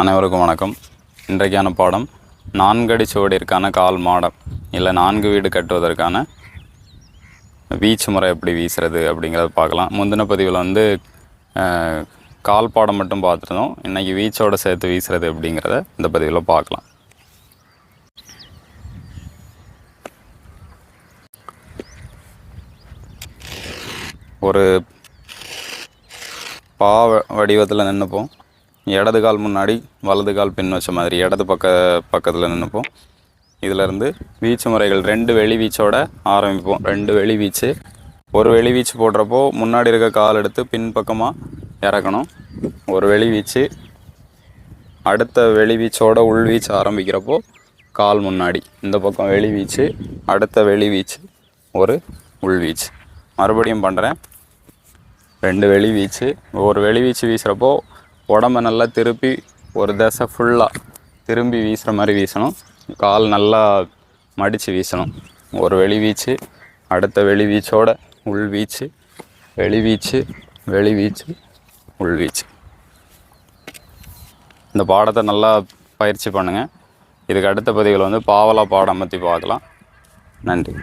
அனைவருக்கும் வணக்கம். இன்றைக்கான பாடம் 4 அடி சுவடிற்கான கால் மாடம் இல்லை 4 வீடு கட்டுவதற்கான வீச்சு முறை எப்படி வீசுறது அப்படிங்கிறத பார்க்கலாம். முந்தின பதிவில் கால் பாடம் மட்டும் பார்த்துருந்தோம். இன்றைக்கி வீச்சோடு சேர்த்து வீசுறது அப்படிங்கிறத இந்த பதிவில் பார்க்கலாம். ஒரு பா வடிவத்தில் நின்றுப்போம். இடது கால் முன்னாடி வலது கால் பின் வச்ச மாதிரி இடது பக்கத்தில் நின்றுப்போம். இதிலேருந்து வீச்சு முறைகள் 2 வெளி வீச்சோட ஆரம்பிப்போம். 2 வெளி வீச்சு. ஒரு வெளி வீச்சு போடுறப்போ முன்னாடி இருக்க கால் எடுத்து பின் பக்கமாக இறக்கணும். ஒரு வெளி வீச்சு. அடுத்த வெளி வீச்சோட உள் வீச்சு ஆரம்பிக்கிறப்போ கால் முன்னாடி இந்த பக்கம் வெளி வீச்சு, அடுத்த வெளி வீச்சு, ஒரு உள் வீச்சு. மறுபடியும் பண்ணுறேன். 2 வெளி வீச்சு. ஒரு வெளி வீச்சு வீசுகிறப்போ உடம்பை நல்லா திருப்பி ஒரு தசை ஃபுல்லாக திரும்பி வீசுகிற மாதிரி வீசணும். கால் நல்லா மடித்து வீசணும். ஒரு வெளி வீச்சு, அடுத்த வெளி வீச்சோட உள் வீச்சு, வெளி வீச்சு, வெளி வீச்சு, உள் வீச்சு. இந்த பாடத்தை நல்லா பயிற்சி பண்ணுங்கள். இதுக்கு அடுத்த பதிவில் பாவலா பாடம் பற்றி பார்க்கலாம். நன்றி.